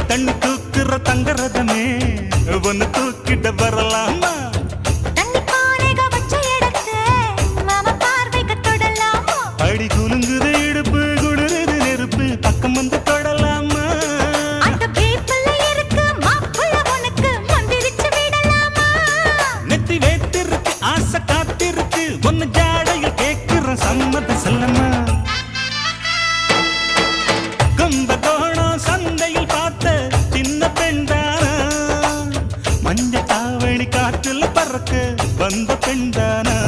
தண்ணி தூக்குற தங்கரதமே ஒன்னு தூக்கிட்ட வரலாமா அடி குலுங்குது இடுப்பு குளிருது நெருப்பு பக்கம் வந்து தொடலாமா நெத்தி வேத்திருக்கு ஆசை காத்திருக்கு ஒன்னு ஜாடையில் கேட்கிற சம்மதம் செல்லமா கும்பகோணம் சந்தையில் பார்த்த சின்ன பெண்தானா மஞ்ச காவணி காற்றுல பறக்க வந்த பெண்தானா